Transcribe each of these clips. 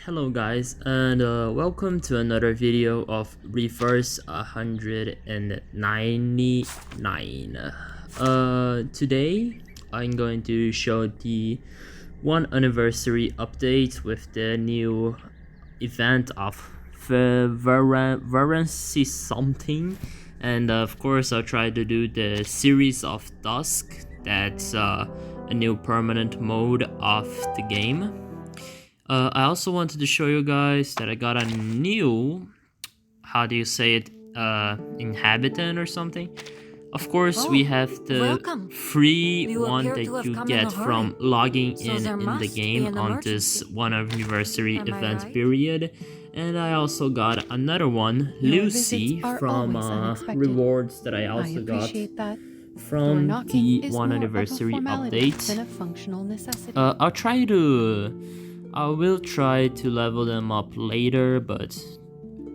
Hello guys, and welcome to another video of Reverse 199. Today I'm going to show the 1 anniversary update with the new event of Varancy something, and of course I'll try to do the series of Dusk. That's a new permanent mode of the game. I also wanted to show you guys that I got a new, how do you say it, inhabitant or something. Of course, we have the free one that you get from logging in the game on this 1 anniversary event period. And I also got another one, Lucy, from rewards that I also got from the 1 anniversary update. I will try to level them up later, but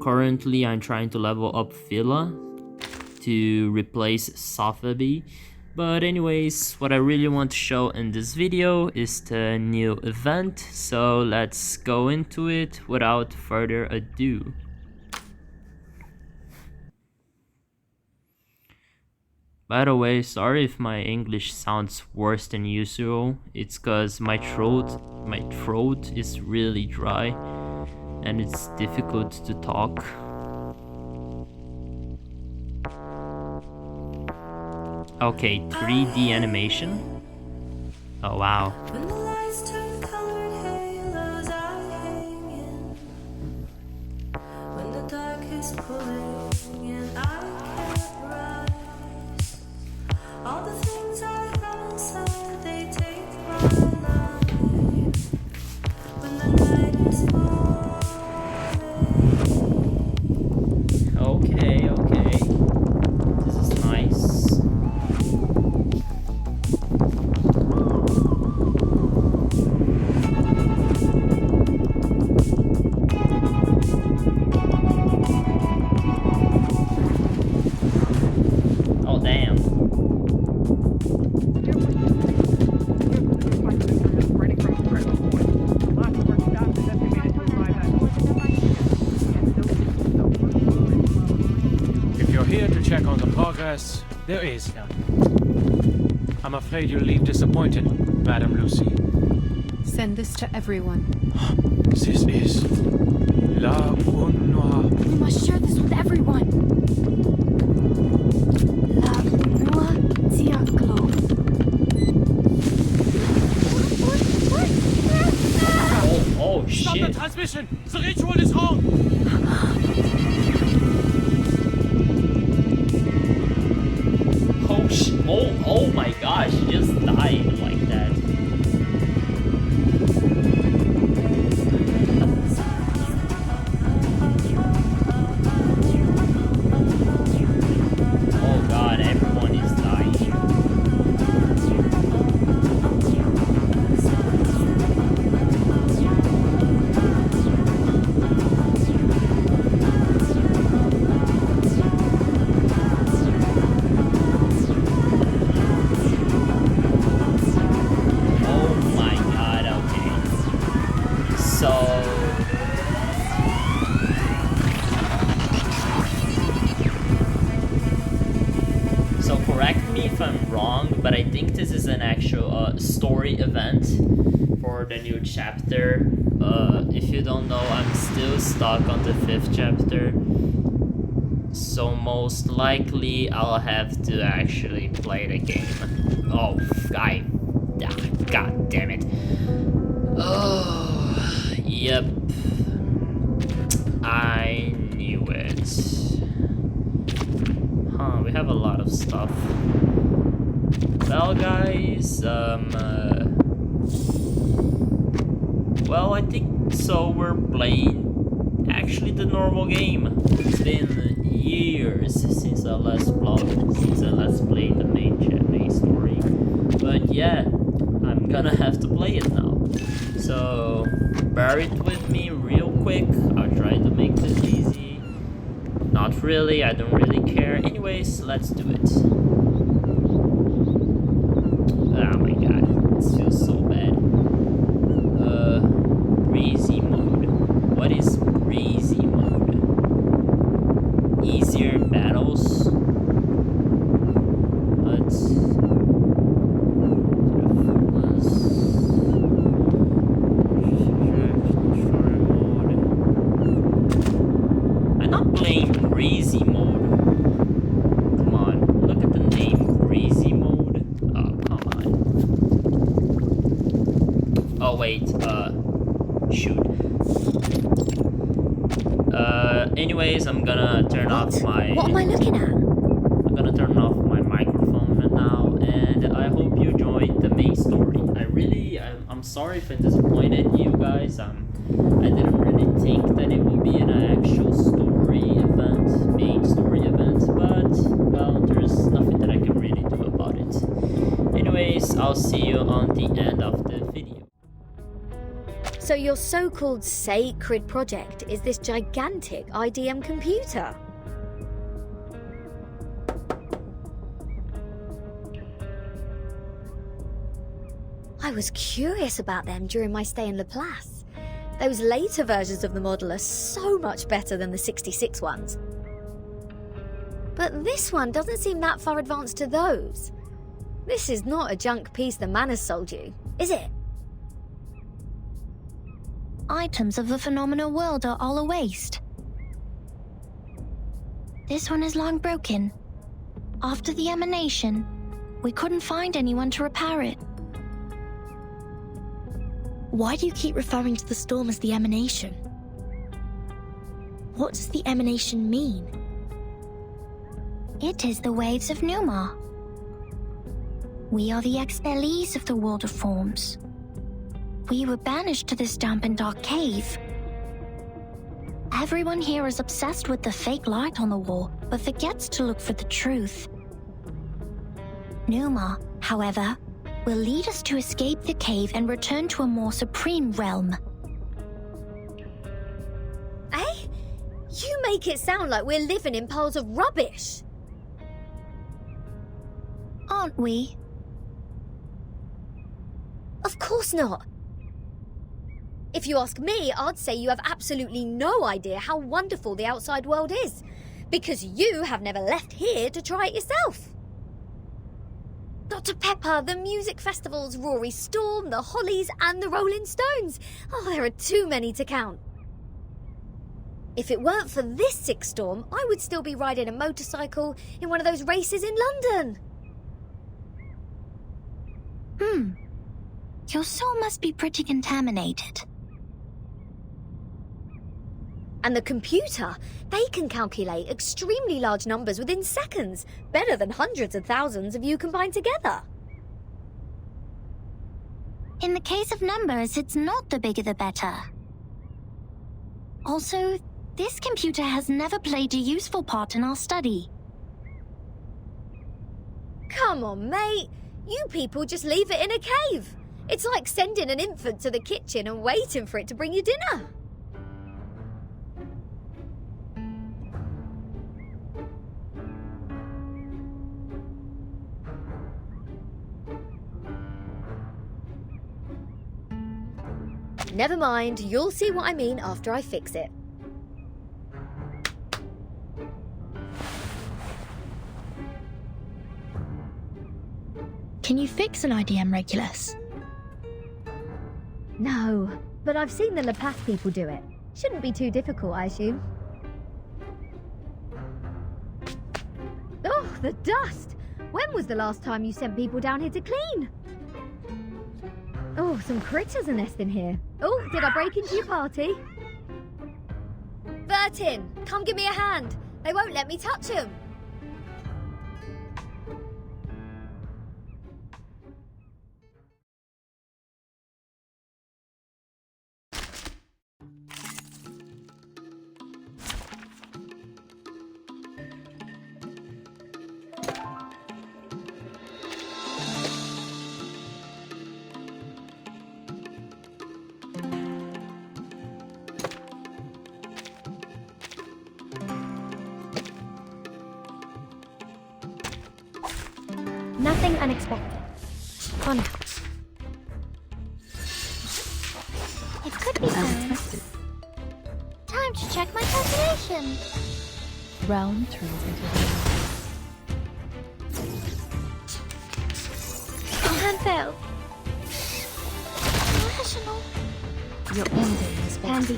currently I'm trying to level up Villa to replace Safabi. But anyways, what I really want to show in this video is the new event, so let's go into it without further ado. By the way, sorry if my English sounds worse than usual. It's cause my throat is really dry and it's difficult to talk. Okay, 3D animation. Oh wow. Okay. This is nice. Oh damn. Here to check on the progress, there is none. I'm afraid you'll leave disappointed, Madam Lucy. Send this to everyone. This is La Unwa. We must share this with everyone. La Unwa Tiaklo. Oh shit. Stop the transmission! The ritual is wrong! Oh my gosh, she just died like that. Oh god, everyone is dying. So correct me if I'm wrong, but I think this is an actual story event for the new chapter. If you don't know, I'm still stuck on the 5th chapter, so most likely I'll have to actually play the game. Oh, god damn it. Oh, yep. I knew it. Huh, we have a lot of stuff. Well, guys, well, I think so we're playing actually the normal game. It's been years since I last played the main story. But yeah, I'm gonna have to play it now. So bear it with me real quick. I'll try to make this easy. Not really, I don't really care. Anyways, let's do it. Oh my god, this feels so bad. Crazy mode. anyways, I'm gonna turn off my... What am I looking at? I'm gonna turn off my microphone now, and I hope you enjoyed the main story. I'm sorry if I disappointed you guys. I didn't really think that it would be an actual main story event, but, well, there's nothing that I can really do about it. Anyways, I'll see you on the end of the video. So your so-called sacred project is this gigantic IDM computer? I was curious about them during my stay in Laplace. Those later versions of the model are so much better than the 66 ones. But this one doesn't seem that far advanced to those. This is not a junk piece the man has sold you, is it? Items of the phenomenal world are all a waste. This one is long broken. After the emanation, we couldn't find anyone to repair it. Why do you keep referring to the storm as the emanation? What does the emanation mean? It is the waves of Numa. We are the expellees of the world of forms. We were banished to this damp and dark cave. Everyone here is obsessed with the fake light on the wall, but forgets to look for the truth. Numa, however, will lead us to escape the cave and return to a more supreme realm. Eh? You make it sound like we're living in piles of rubbish. Aren't we? Of course not. If you ask me, I'd say you have absolutely no idea how wonderful the outside world is, because you have never left here to try it yourself. Dr. Pepper, the music festivals, Rory Storm, the Hollies, and the Rolling Stones. Oh, there are too many to count. If it weren't for this sick storm, I would still be riding a motorcycle in one of those races in London. Your soul must be pretty contaminated. And the computer, they can calculate extremely large numbers within seconds, better than hundreds of thousands of you combined together. In the case of numbers, it's not the bigger the better. Also, this computer has never played a useful part in our study. Come on, mate. You people just leave it in a cave. It's like sending an infant to the kitchen and waiting for it to bring you dinner. Never mind, you'll see what I mean after I fix it. Can you fix an IDM, Regulus? No, but I've seen the Laplace people do it. Shouldn't be too difficult, I assume. Oh, the dust! When was the last time you sent people down here to clean? Oh, some critters are nesting here. Oh, did I break into your party? Bertin, come give me a hand. They won't let me touch them. Nothing unexpected. On out. It could be fun. Time to check my calculation. Realm turns into realm. Hand fell. Professional. Your ending is Handy.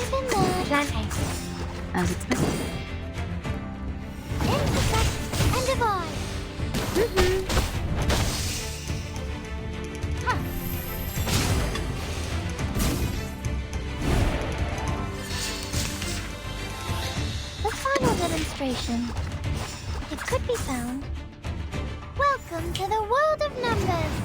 Kevin there. Plan A. miscalculation. It could be found. Welcome to the world of numbers.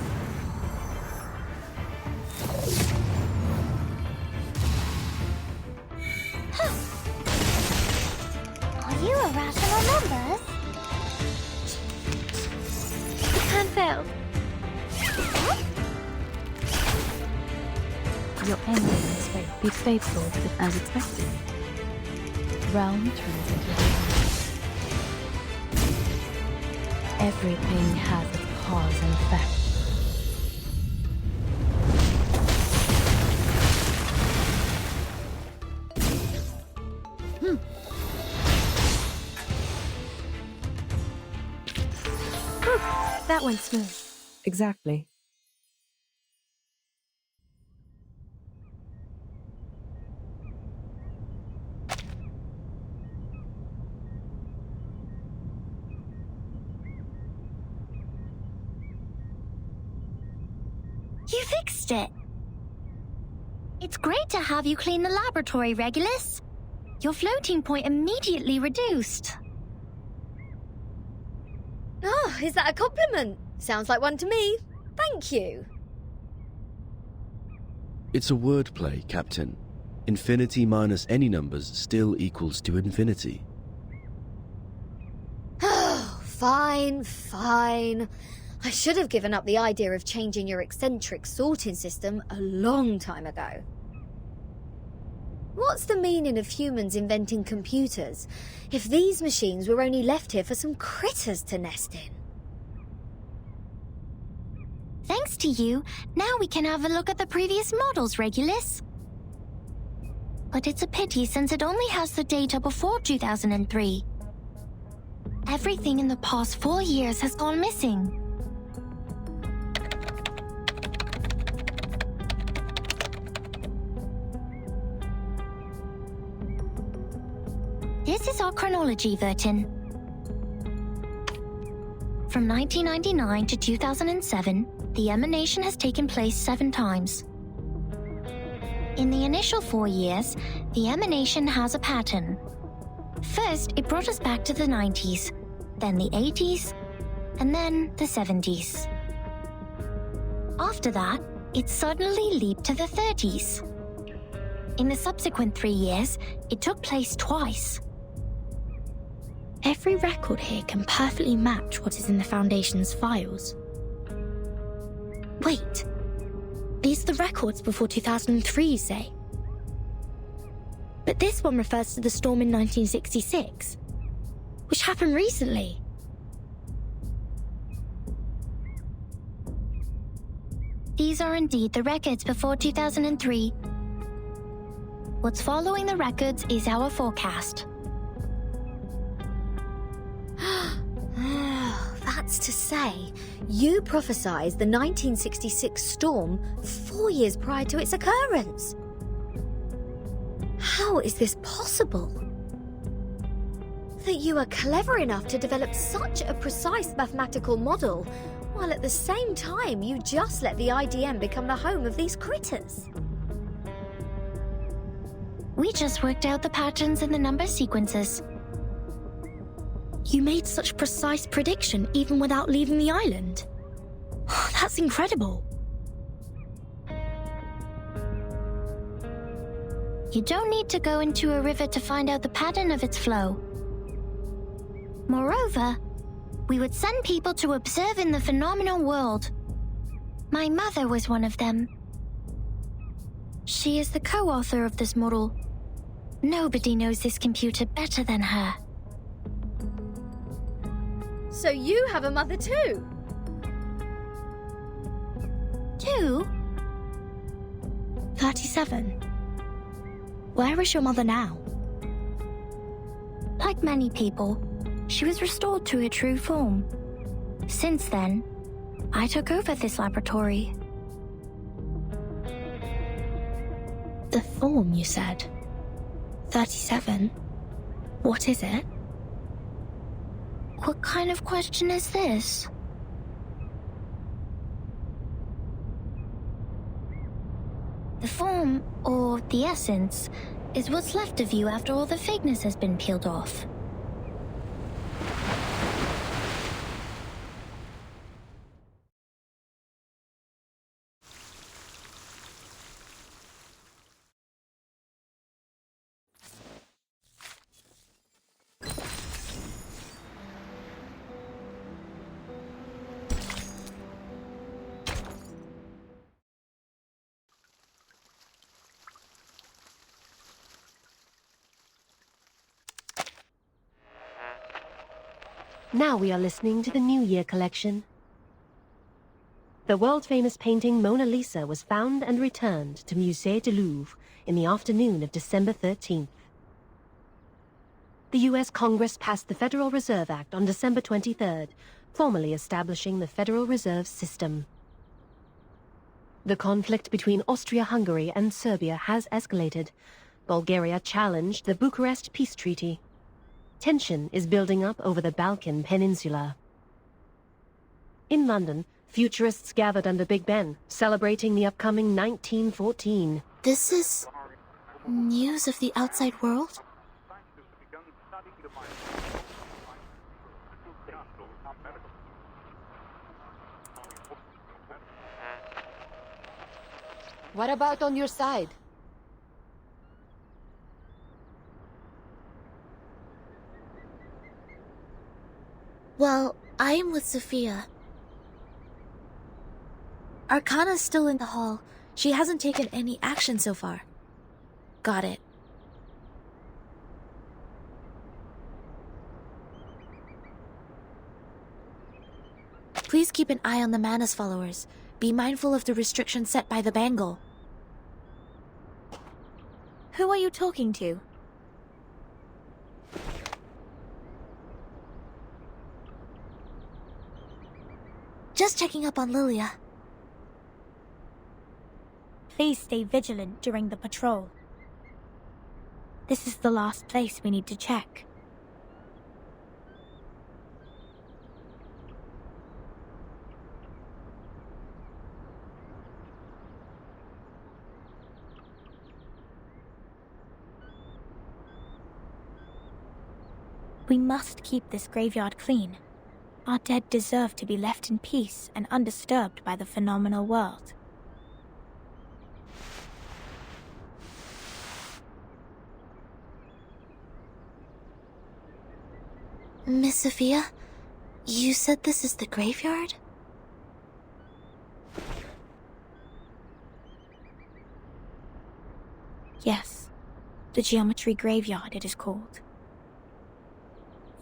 Are you irrational numbers? Hand failed. Your ending is be faithful to it as expected. Realm turns into chaos. Everything has its cause and effect. That went smooth. Exactly. You fixed it. It's great to have you clean the laboratory, Regulus. Your floating point immediately reduced. Oh, is that a compliment? Sounds like one to me. Thank you. It's a wordplay, Captain. Infinity minus any numbers still equals to infinity. Oh, fine, fine. I should have given up the idea of changing your eccentric sorting system a long time ago. What's the meaning of humans inventing computers if these machines were only left here for some critters to nest in? Thanks to you, now we can have a look at the previous models, Regulus. But it's a pity since it only has the data before 2003. Everything in the past 4 years has gone missing. This is our chronology, Vertin. From 1999 to 2007, the emanation has taken place 7 times. In the initial 4 years, the emanation has a pattern. First, it brought us back to the 90s, then the 80s, and then the 70s. After that, it suddenly leaped to the 30s. In the subsequent 3 years, it took place twice. Every record here can perfectly match what is in the Foundation's files. Wait, these are the records before 2003, you say? But this one refers to the storm in 1966, which happened recently. These are indeed the records before 2003. What's following the records is our forecast. That's to say, you prophesied the 1966 storm 4 years prior to its occurrence. How is this possible? That you are clever enough to develop such a precise mathematical model, while at the same time you just let the IDM become the home of these critters. We just worked out the patterns in the number sequences. You made such precise prediction even without leaving the island. That's incredible. You don't need to go into a river to find out the pattern of its flow. Moreover, we would send people to observe in the phenomenal world. My mother was one of them. She is the co-author of this model. Nobody knows this computer better than her. So you have a mother too? 2? 37. Where is your mother now? Like many people, she was restored to her true form. Since then, I took over this laboratory. The form, you said. 37. What is it? What kind of question is this? The form, or the essence, is what's left of you after all the fakeness has been peeled off. Now we are listening to the New Year collection. The world-famous painting Mona Lisa was found and returned to Musée du Louvre in the afternoon of December 13th. The U.S. Congress passed the Federal Reserve Act on December 23rd, formally establishing the Federal Reserve System. The conflict between Austria-Hungary and Serbia has escalated. Bulgaria challenged the Bucharest Peace Treaty. Tension is building up over the Balkan Peninsula. In London, futurists gathered under Big Ben, celebrating the upcoming 1914. This is news of the outside world? What about on your side? Well, I am with Sophia. Arcana's still in the hall. She hasn't taken any action so far. Got it. Please keep an eye on the Manus followers. Be mindful of the restrictions set by the Bangle. Who are you talking to? Just checking up on Lilia. Please stay vigilant during the patrol. This is the last place we need to check. We must keep this graveyard clean. Our dead deserve to be left in peace and undisturbed by the phenomenal world. Miss Sophia, you said this is the graveyard? Yes, the geometry graveyard it is called.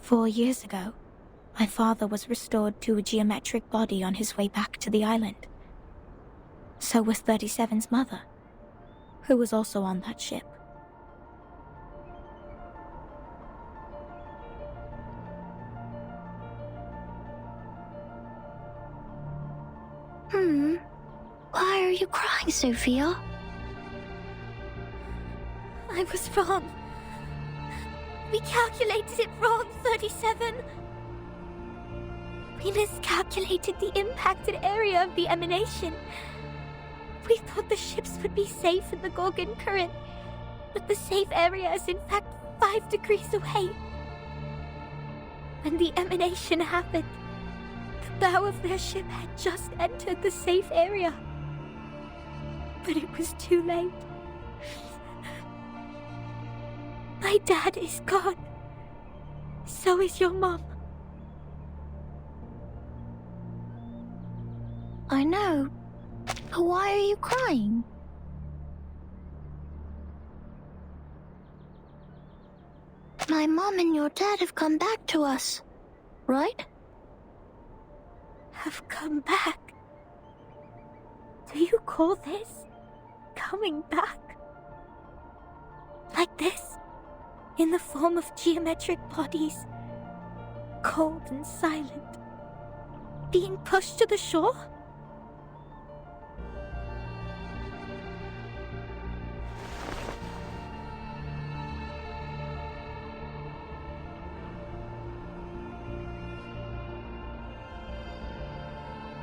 4 years ago, my father was restored to a geometric body on his way back to the island. So was 37's mother, who was also on that ship. Why are you crying, Sophia? I was wrong. We calculated it wrong, 37. We miscalculated the impacted area of the emanation. We thought the ships would be safe in the Gorgon current, but the safe area is in fact 5 degrees away. When the emanation happened, the bow of their ship had just entered the safe area. But it was too late. My dad is gone. So is your mom. I know. But why are you crying? My mom and your dad have come back to us, right? Have come back? Do you call this coming back? Like this? In the form of geometric bodies, cold and silent, being pushed to the shore?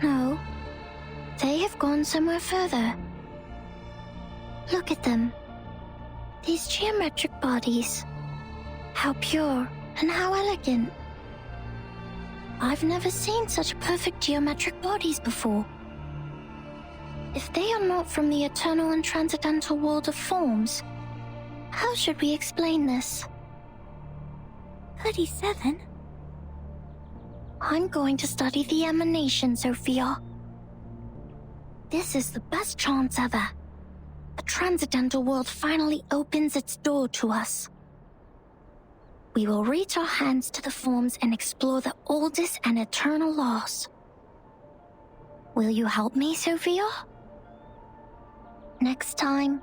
No, they have gone somewhere further. Look at them. These geometric bodies. How pure and how elegant. I've never seen such perfect geometric bodies before. If they are not from the eternal and transcendental world of forms, how should we explain this? 37? I'm going to study the emanation, Sophia. This is the best chance ever. The transcendental world finally opens its door to us. we will reach our hands to the forms and explore the oldest and eternal laws. Will you help me, Sophia? Next time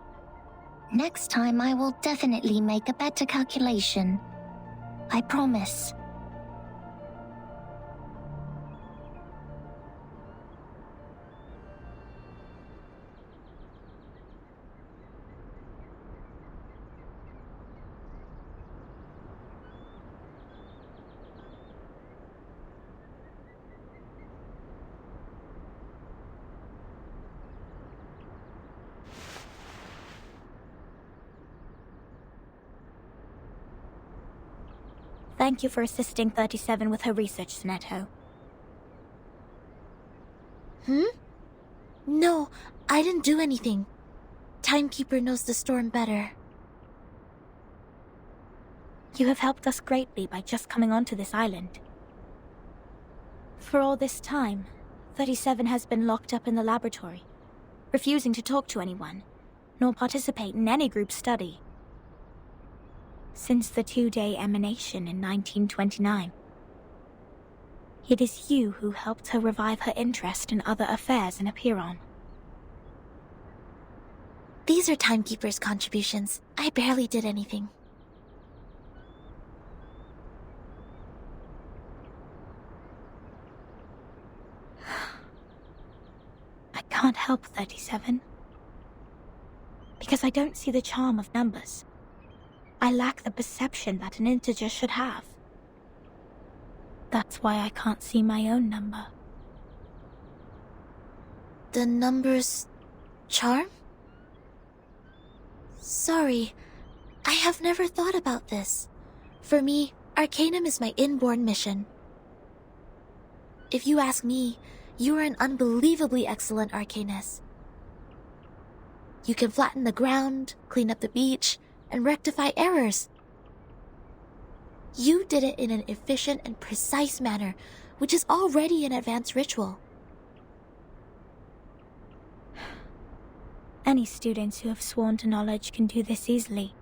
I will definitely make a better calculation. I promise. Thank you for assisting 37 with her research, Snetto. No, I didn't do anything. Timekeeper knows the storm better. You have helped us greatly by just coming onto this island. For all this time, 37 has been locked up in the laboratory, refusing to talk to anyone, nor participate in any group study. Since the 2-day emanation in 1929. It is you who helped her revive her interest in other affairs in Apiron. These are Timekeeper's contributions. I barely did anything. I can't help 37. Because I don't see the charm of numbers. I lack the perception that an integer should have. That's why I can't see my own number. The number's charm? Sorry, I have never thought about this. For me, Arcanum is my inborn mission. If you ask me, you are an unbelievably excellent Arcanist. You can flatten the ground, clean up the beach, and rectify errors. You did it in an efficient and precise manner, which is already an advanced ritual. Any students who have sworn to knowledge can do this easily.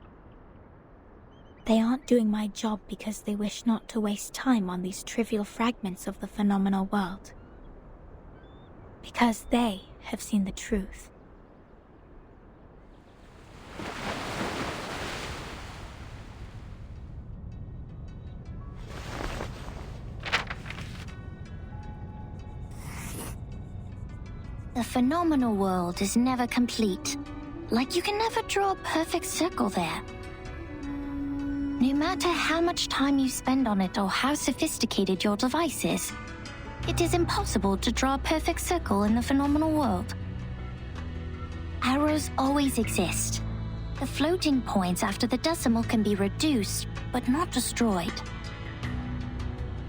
They aren't doing my job because they wish not to waste time on these trivial fragments of the phenomenal world. Because they have seen the truth. The phenomenal world is never complete. Like you can never draw a perfect circle there. No matter how much time you spend on it or how sophisticated your device is, it is impossible to draw a perfect circle in the phenomenal world. Errors always exist. The floating points after the decimal can be reduced, but not destroyed.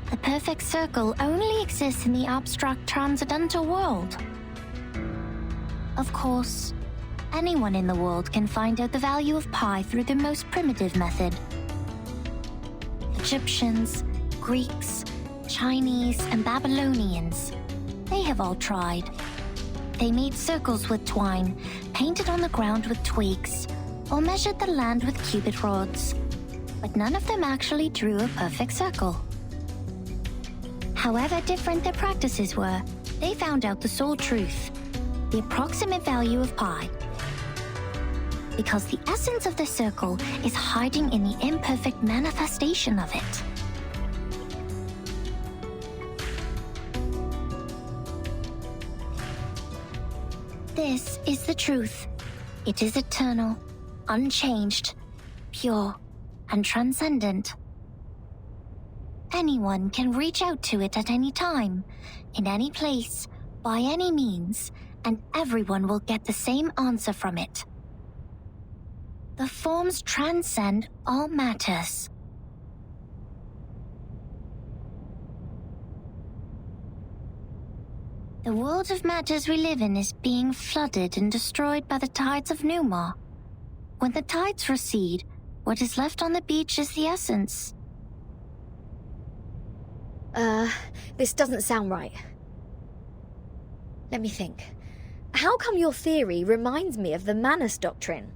The perfect circle only exists in the abstract transcendental world. Of course, anyone in the world can find out the value of pi through the most primitive method. Egyptians, Greeks, Chinese, and Babylonians, they have all tried. They made circles with twine, painted on the ground with twigs, or measured the land with cubit rods, but none of them actually drew a perfect circle. However different their practices were, they found out the sole truth, the approximate value of pi. Because the essence of the circle is hiding in the imperfect manifestation of it. This is the truth. It is eternal, unchanged, pure, and transcendent. Anyone can reach out to it at any time, in any place, by any means, and everyone will get the same answer from it. The forms transcend all matters. The world of matters we live in is being flooded and destroyed by the tides of Numa. When the tides recede, what is left on the beach is the essence. This doesn't sound right. Let me think. How come your theory reminds me of the Manus doctrine?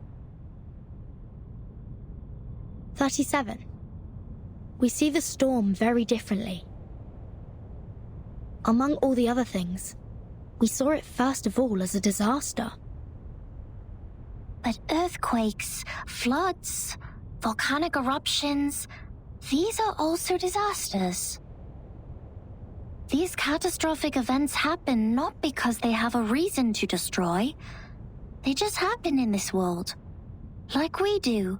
37. We see the storm very differently. Among all the other things, we saw it first of all as a disaster. But earthquakes, floods, volcanic eruptions, these are also disasters. These catastrophic events happen not because they have a reason to destroy. They just happen in this world, like we do.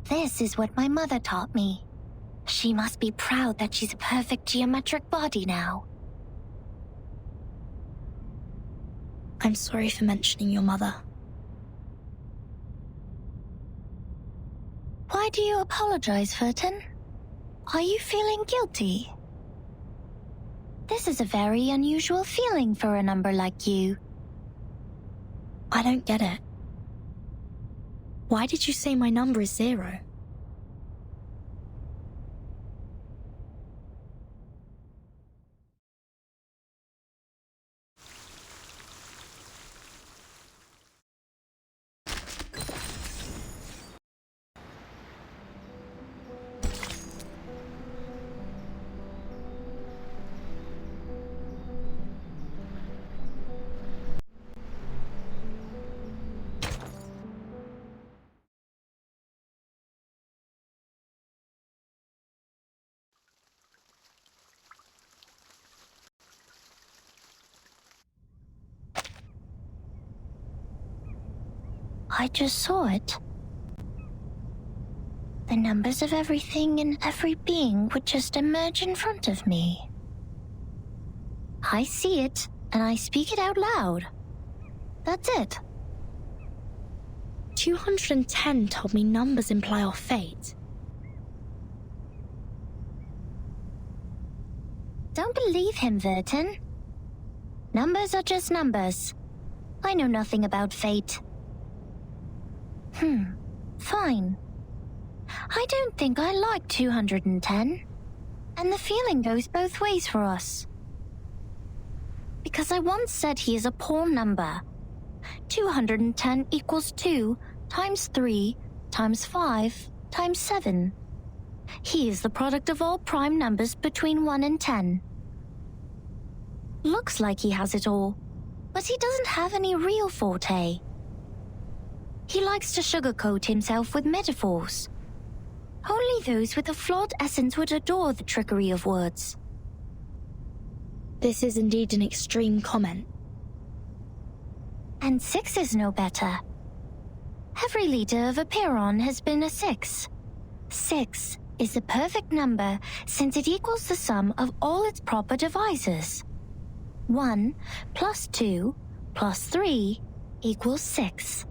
This is what my mother taught me. She must be proud that she's a perfect geometric body now. I'm sorry for mentioning your mother. Why do you apologize, Furton? Are you feeling guilty? This is a very unusual feeling for a number like you. I don't get it. Why did you say my number is 0? I just saw it. The numbers of everything and every being would just emerge in front of me. I see it, and I speak it out loud. That's it. 210 told me numbers imply our fate. Don't believe him, Verton. Numbers are just numbers. I know nothing about fate. Fine. I don't think I like 210. And the feeling goes both ways for us. Because I once said he is a poor number. 210 equals 2 times 3 times 5 times 7. He is the product of all prime numbers between 1 and 10. Looks like he has it all, but he doesn't have any real forte. He likes to sugarcoat himself with metaphors. Only those with a flawed essence would adore the trickery of words. This is indeed an extreme comment. And 6 is no better. Every leader of a Piron has been a 6. 6 is the perfect number since it equals the sum of all its proper divisors. 1 plus 2 plus 3 equals 6.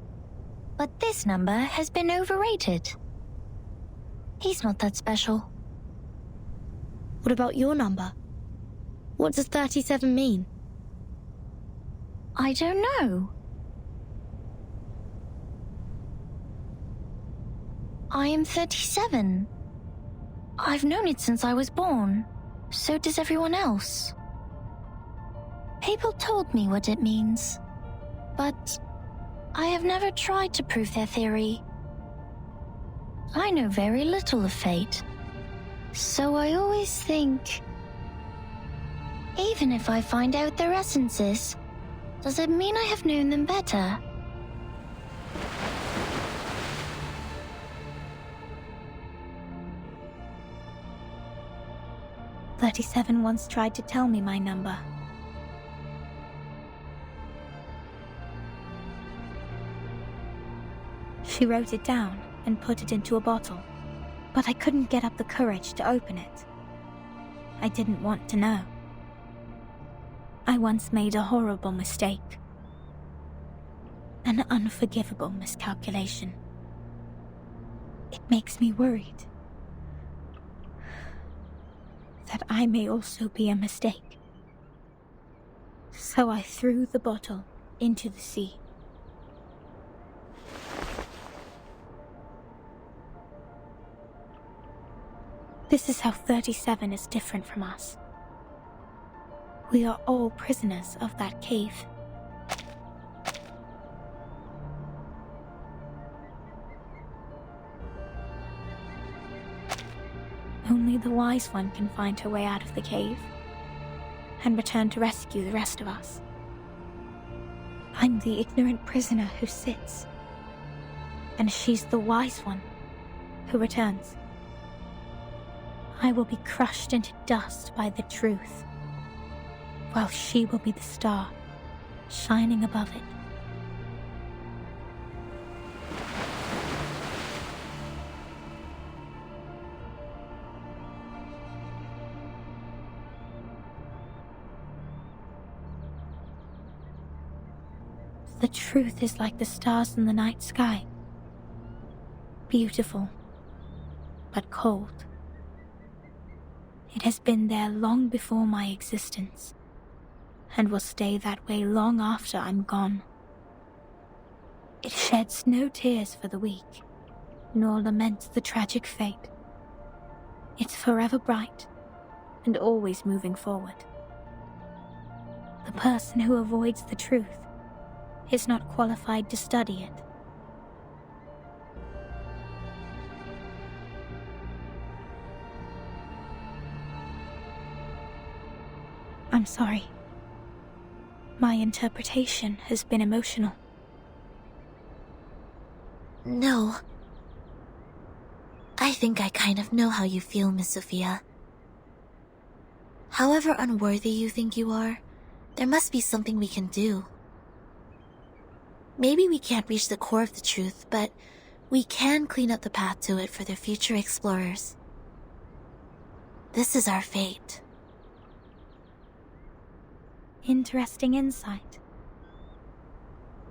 But this number has been overrated. He's not that special. What about your number? What does 37 mean? I don't know. I am 37. I've known it since I was born. So does everyone else. People told me what it means, but I have never tried to prove their theory. I know very little of fate, so I always think, even if I find out their essences, does it mean I have known them better? "37 once tried to tell me my number. She wrote it down and put it into a bottle, but I couldn't get up the courage to open it. I didn't want to know. I once made a horrible mistake. An unforgivable miscalculation. It makes me worried that I may also be a mistake. So I threw the bottle into the sea. This is how 37 is different from us. We are all prisoners of that cave. Only the wise one can find her way out of the cave and return to rescue the rest of us. I'm the ignorant prisoner who sits, and she's the wise one who returns. I will be crushed into dust by the truth, while she will be the star shining above it. The truth is like the stars in the night sky. Beautiful, but cold. It has been there long before my existence, and will stay that way long after I'm gone. It sheds no tears for the weak, nor laments the tragic fate. It's forever bright, and always moving forward. The person who avoids the truth is not qualified to study it. I'm sorry. My interpretation has been emotional. No. I think I kind of know how you feel, Miss Sophia. However unworthy you think you are, there must be something we can do. Maybe we can't reach the core of the truth, but we can clean up the path to it for the future explorers. This is our fate. Interesting insight.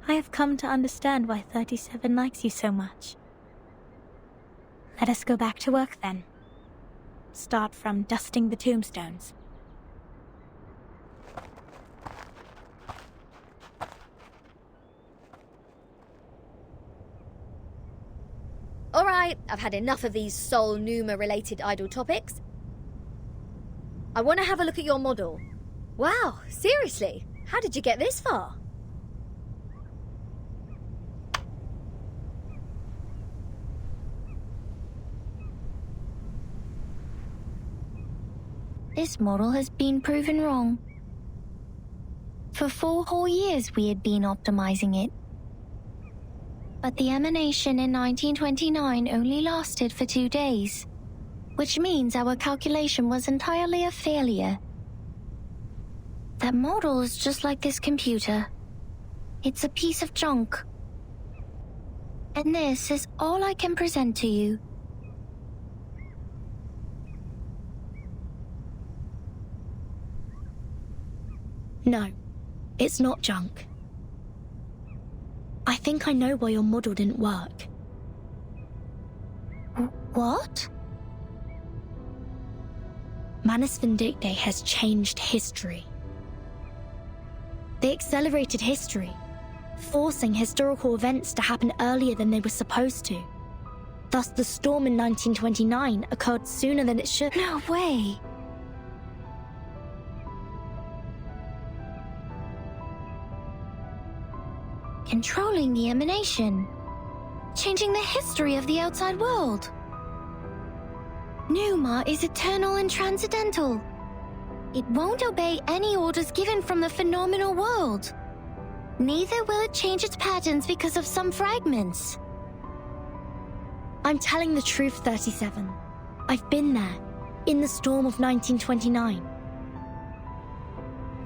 I have come to understand why 37 likes you so much. Let us go back to work then. Start from dusting the tombstones. Alright, I've had enough of these Sol Numa-related idle topics. I want to have a look at your model. Wow, seriously? How did you get this far? This model has been proven wrong. For 4 whole years we had been optimizing it. But the emanation in 1929 only lasted for 2 days, which means our calculation was entirely a failure. That model is just like this computer. It's a piece of junk. And this is all I can present to you. No, it's not junk. I think I know why your model didn't work. What? Manus Vindictae has changed history. They accelerated history, forcing historical events to happen earlier than they were supposed to. Thus, the storm in 1929 occurred sooner than it should. No way! Controlling the emanation. Changing the history of the outside world. Numa is eternal and transcendental. It won't obey any orders given from the phenomenal world. Neither will it change its patterns because of some fragments. I'm telling the truth, 37. I've been there, in the storm of 1929.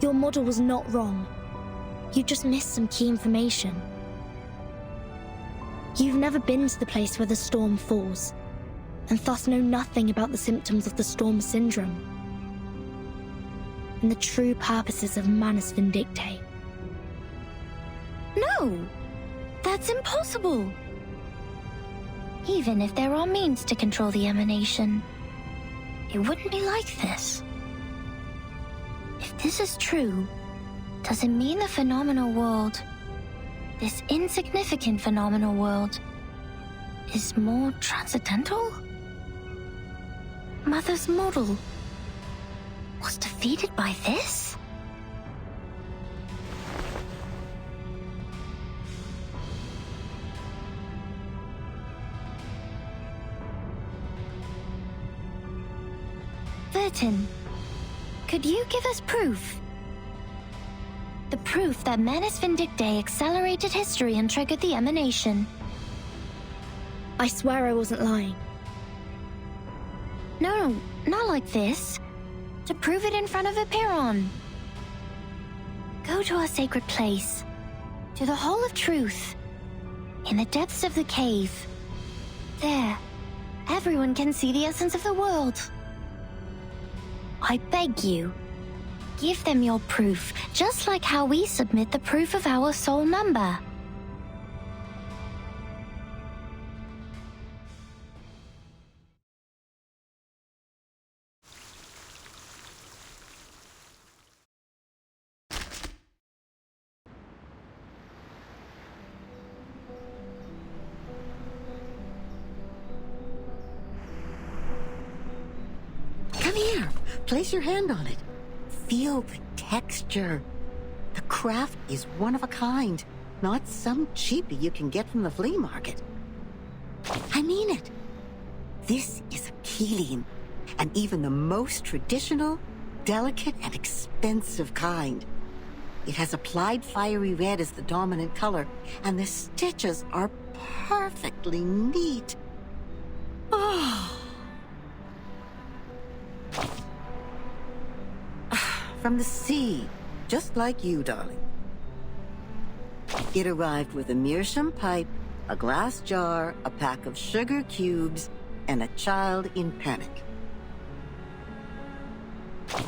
Your model was not wrong. You just missed some key information. You've never been to the place where the storm falls, and thus know nothing about the symptoms of the storm syndrome and the true purposes of Manus Vindictae. No! That's impossible! Even if there are means to control the emanation, it wouldn't be like this. If this is true, does it mean the phenomenal world, this insignificant phenomenal world, is more transcendental? Mother's model was defeated by this? Captain, could you give us proof? The proof that Manus Vindictae accelerated history and triggered the emanation. I swear I wasn't lying. No, not like this. To prove it in front of Epiron. Go to our sacred place, to the Hall of Truth, in the depths of the cave. There, everyone can see the essence of the world. I beg you, give them your proof, just like how we submit the proof of our soul number. Come here. Place your hand on it. Feel the texture. The craft is one of a kind, not some cheapie you can get from the flea market. I mean it. This is a Keeling, and even the most traditional, delicate, and expensive kind. It has applied fiery red as the dominant color, and the stitches are perfectly neat. Oh. From the sea, just like you, darling. It arrived with a meerschaum pipe, a glass jar, a pack of sugar cubes, and a child in panic.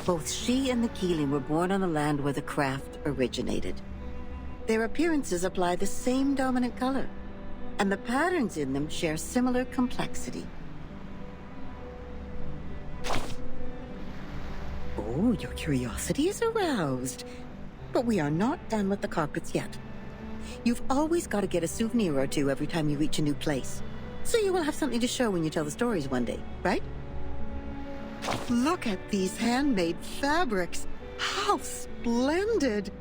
Both she and the Keeling were born on the land where the craft originated. Their appearances apply the same dominant color, and the patterns in them share similar complexity. Oh, your curiosity is aroused. But we are not done with the carpets yet. You've always got to get a souvenir or two every time you reach a new place. So you will have something to show when you tell the stories one day, right? Look at these handmade fabrics. How splendid!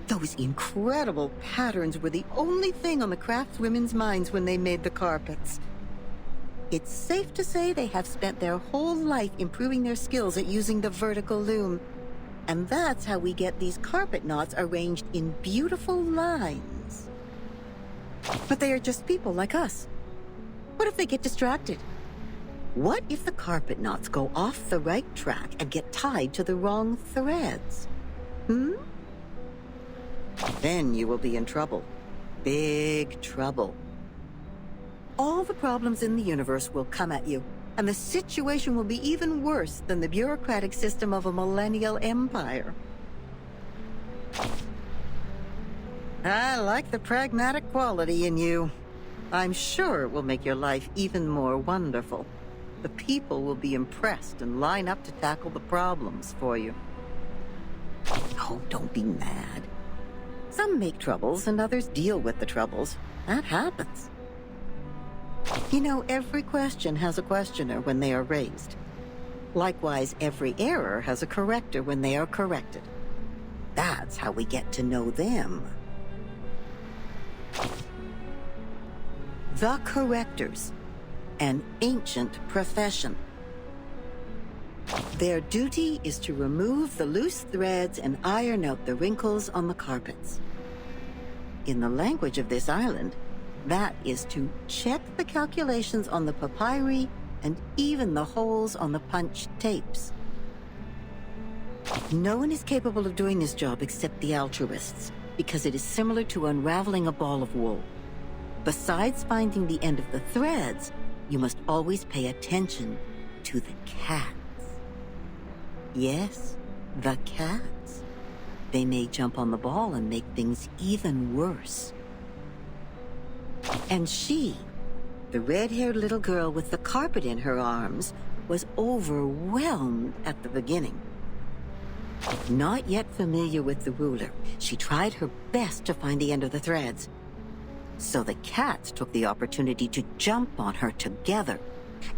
Those incredible patterns were the only thing on the craftswomen's minds when they made the carpets. It's safe to say they have spent their whole life improving their skills at using the vertical loom. And that's how we get these carpet knots arranged in beautiful lines. But they are just people like us. What if they get distracted? What if the carpet knots go off the right track and get tied to the wrong threads? Then you will be in trouble. Big trouble. All the problems in the universe will come at you, and the situation will be even worse than the bureaucratic system of a millennial empire. I like the pragmatic quality in you. I'm sure it will make your life even more wonderful. The people will be impressed and line up to tackle the problems for you. Oh, don't be mad. Some make troubles and others deal with the troubles. That happens. You know, every question has a questioner when they are raised. Likewise, every error has a corrector when they are corrected. That's how we get to know them. The correctors, an ancient profession. Their duty is to remove the loose threads and iron out the wrinkles on the carpets. In the language of this island, that is to check the calculations on the papyri and even the holes on the punched tapes. No one is capable of doing this job except the altruists, because it is similar to unraveling a ball of wool. Besides finding the end of the threads, you must always pay attention to the cats. Yes, the cats. They may jump on the ball and make things even worse. And she, the red-haired little girl with the carpet in her arms, was overwhelmed at the beginning. Not yet familiar with the ruler, she tried her best to find the end of the threads. So the cats took the opportunity to jump on her together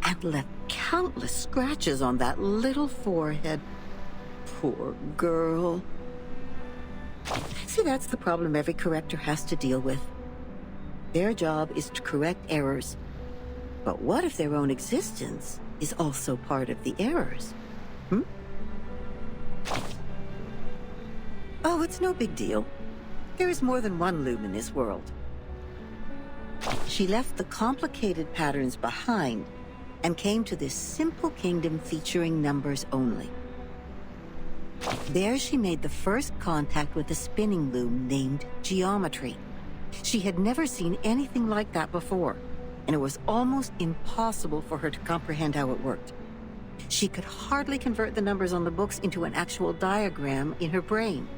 and left countless scratches on that little forehead. Poor girl. See, that's the problem every corrector has to deal with. Their job is to correct errors. But what if their own existence is also part of the errors? Oh, it's no big deal. There is more than one loom in this world. She left the complicated patterns behind and came to this simple kingdom featuring numbers only. There she made the first contact with a spinning loom named geometry. She had never seen anything like that before, and it was almost impossible for her to comprehend how it worked. She could hardly convert the numbers on the books into an actual diagram in her brain.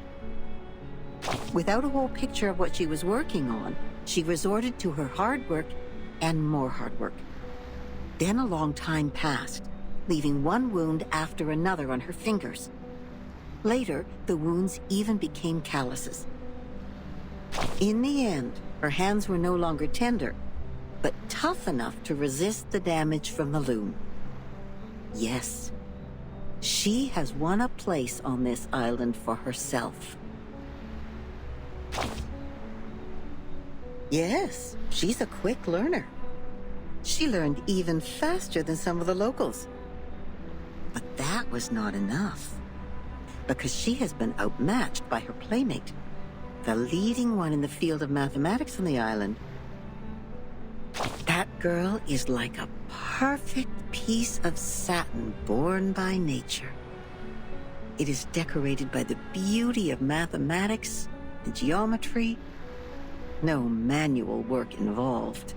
Without a whole picture of what she was working on, she resorted to her hard work and more hard work. Then a long time passed, leaving one wound after another on her fingers. Later, the wounds even became calluses. In the end, her hands were no longer tender, but tough enough to resist the damage from the loom. Yes, she has won a place on this island for herself. Yes, she's a quick learner. She learned even faster than some of the locals. But that was not enough, because she has been outmatched by her playmate, the leading one in the field of mathematics on the island. That girl is like a perfect piece of satin born by nature. It is decorated by the beauty of mathematics and geometry. No manual work involved.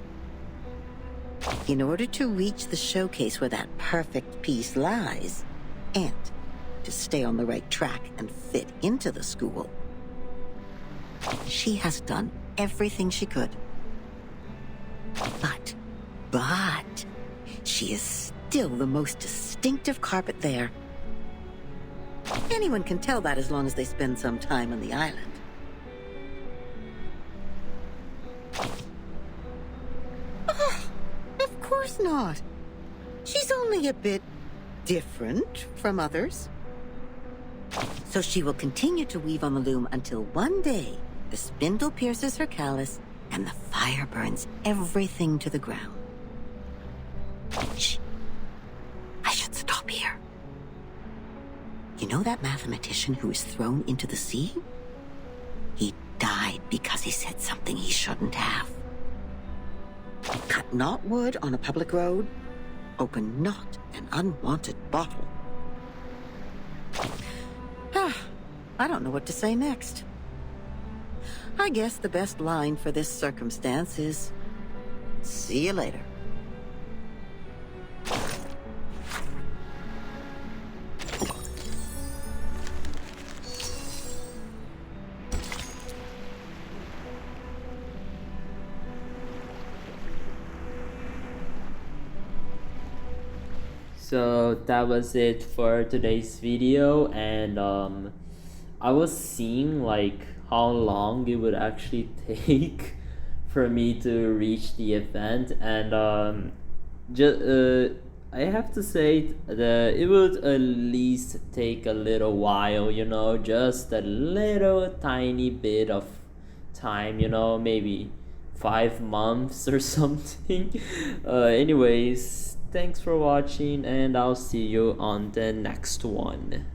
In order to reach the showcase where that perfect piece lies, and to stay on the right track and fit into the school, she has done everything she could. But, she is still the most distinctive carpet there. Anyone can tell that as long as they spend some time on the island. Of course not. She's only a bit different from others. So she will continue to weave on the loom until one day the spindle pierces her callus and the fire burns everything to the ground. Shh. I should stop here. You know that mathematician who was thrown into the sea? He died because he said something he shouldn't have. Cut not wood on a public road. Open not an unwanted bottle. I don't know what to say next. I guess the best line for this circumstance is, see you later. So that was it for today's video, and I was seeing like how long it would actually take for me to reach the event, and I have to say that it would at least take a little while, you know, just a little tiny bit of time, you know, maybe 5 months or something. Anyways, thanks for watching, and I'll see you on the next one.